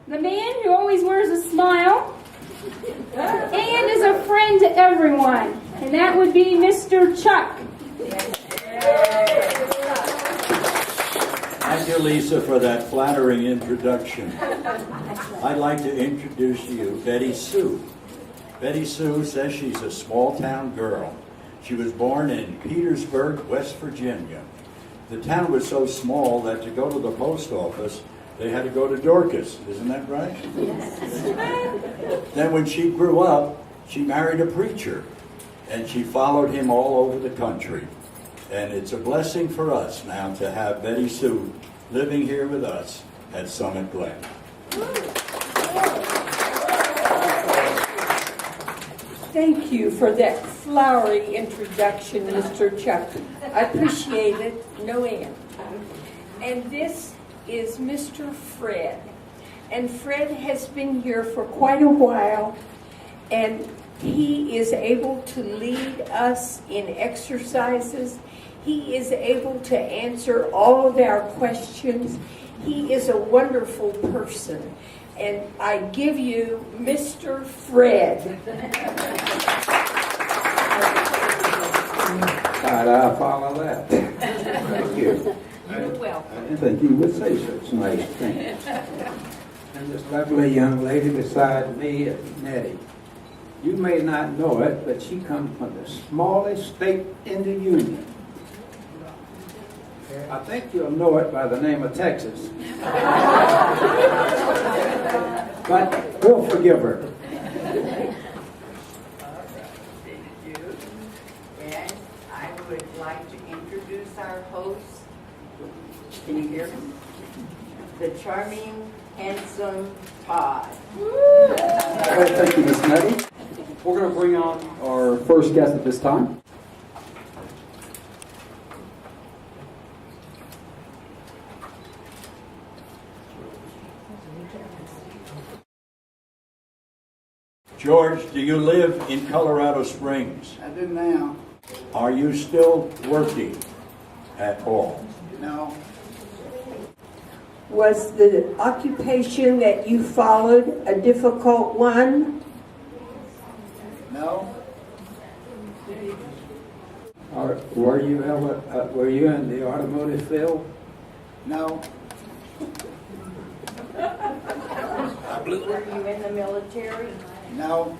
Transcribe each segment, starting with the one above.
the man who always wears a smile and is a friend to everyone, and that would be Mr. Chuck. Thank you, Lisa, for that flattering introduction. I'd like to introduce to you Betty Sue. Betty Sue says she's a small-town girl. She was born in Petersburg, West Virginia. The town was so small that to go to the post office, they had to go to Dorcas. Isn't that right? Yes. Then when she grew up, she married a preacher, and she followed him all over the country. And it's a blessing for us now to have Betty Sue living here with us at Summit Glen. Thank you for that flowery introduction, Mr. Chuck. I appreciate it, no end. And this is Mr. Fred. And Fred has been here for quite a while, and he is able to lead us in exercises. He is able to answer all of our questions. He is a wonderful person. And I give you Mr. Fred. I'll follow that. Thank you. You're welcome. I didn't think you would say such nice things. And this lovely young lady beside me is Nettie. You may not know it, but she comes from the smallest state in the Union. I think you'll know it by the name of Texas. But we'll forgive her. Thank you. And I would like to introduce our host. Can you hear me? The charming, handsome Todd. All right, thank you, Miss Nettie. We're going to bring on our first guest at this time. George, do you live in Colorado Springs? I do now. Are you still working at all? No. Was the occupation that you followed a difficult one? No. Were you in the automotive field? No. Were you in the military? No.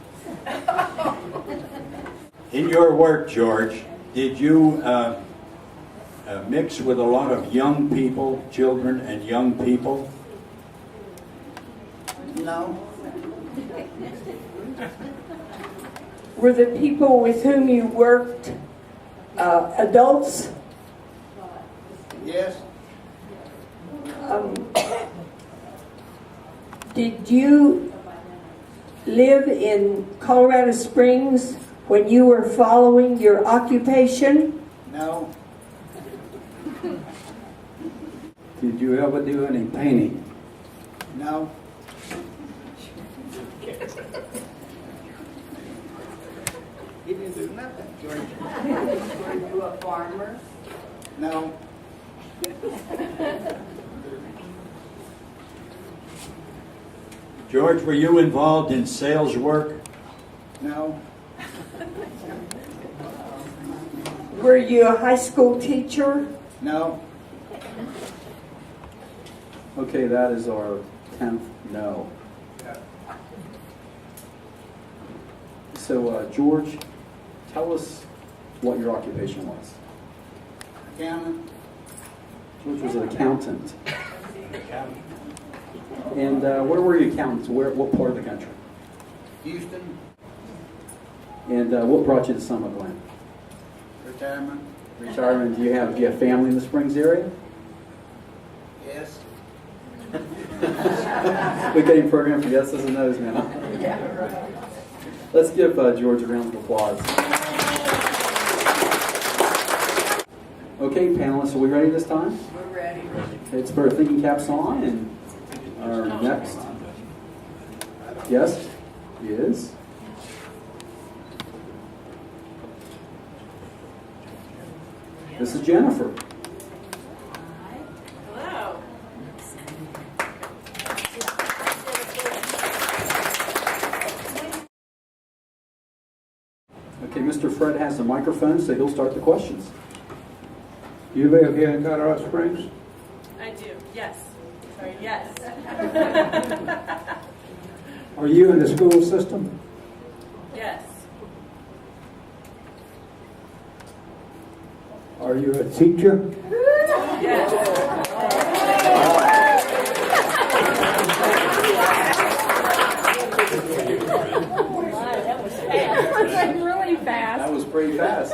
In your work, George, did you mix with a lot of young people, children and young people? No. Were the people with whom you worked adults? Yes. Did you live in Colorado Springs when you were following your occupation? No. Did you ever do any painting? No. He didn't do nothing, George. Were you a farmer? No. George, were you involved in sales work? No. Were you a high school teacher? No. Okay, that is our 10th no. So, George, tell us what your occupation was. Accountant. George was an accountant. And where were you accountants? What part of the country? Houston. And what brought you to Summit Glen? Retirement. Retirement. Do you have family in the Springs area? Yes. We're getting programmed for yeses and nos now. Let's give George a round of applause. Okay, panelists, are we ready this time? We're ready. Let's put our thinking caps on, and our next guest is this is Jennifer. Hello. Okay, Mr. Fred has the microphone, so he'll start the questions. You live here in Colorado Springs? I do, yes. Sorry, yes. Are you in the school system? Yes. Are you a teacher? That was really fast. That was pretty fast.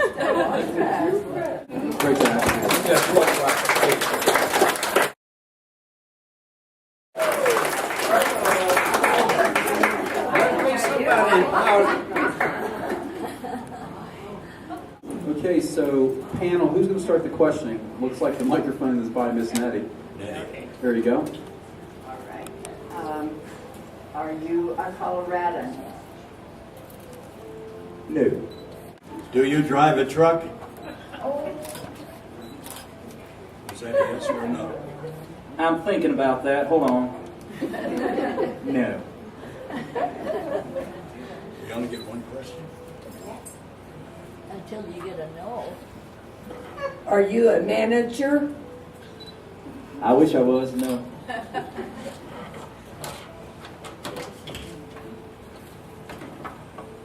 Great job. Okay, so panel, who's going to start the questioning? Looks like the microphone is by Miss Nettie. Okay, There you go. all right. Are you a Coloradan? No. Do you drive a truck? Is that a yes or no? I'm thinking about that. Hold on. No. You only get one question? Until you get a no. Are you a manager? I wish I was. No.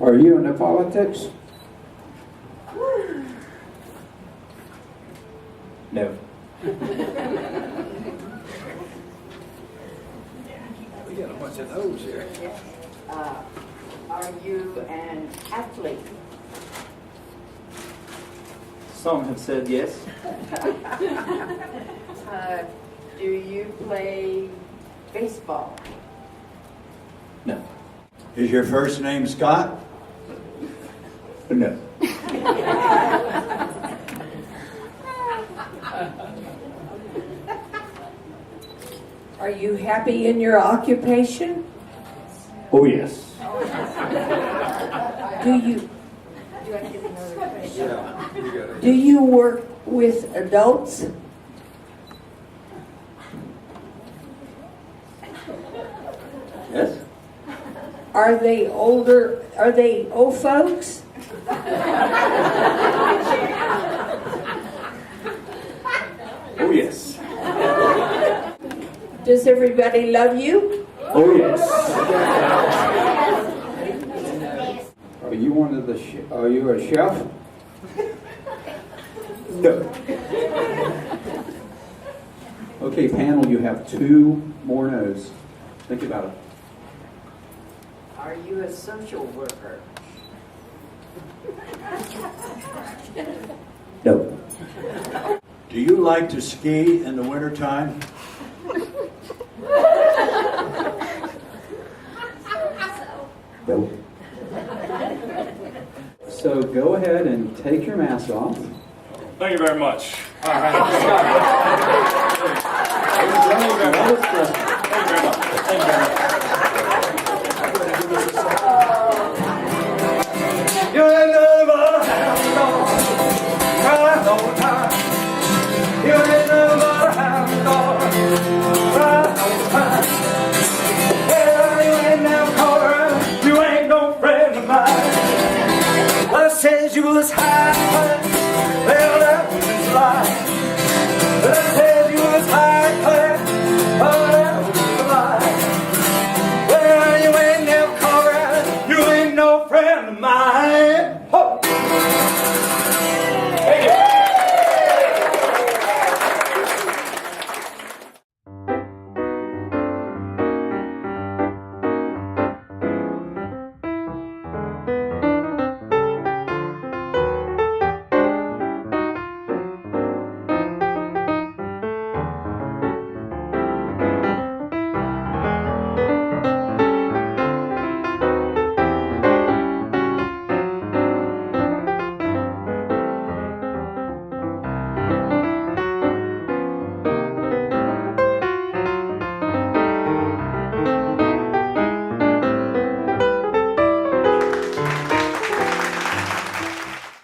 Are you in the politics? No. We got a bunch of those here. Are you an athlete? Some have said yes. Do you play baseball? No. Is your first name Scott? No. Are you happy in your occupation? Oh yes. Do you work with adults? Yes. Are they older? Are they old folks? Oh yes. Does everybody love you? Oh yes. Are you one of the? Are you a chef? No. Okay, panel, you have two more no's. Think about it. Are you a social worker? No. Do you like to ski in the wintertime? No. So go ahead and take your mask off. Thank you very much. Thank you very much. You ain't nothing but a hound dog, crying all the time. You ain't nothing but a hound dog, crying all the time. Well, you ain't never caught around, you ain't no friend of mine. Well, says you was high, well, that was his lie. But I said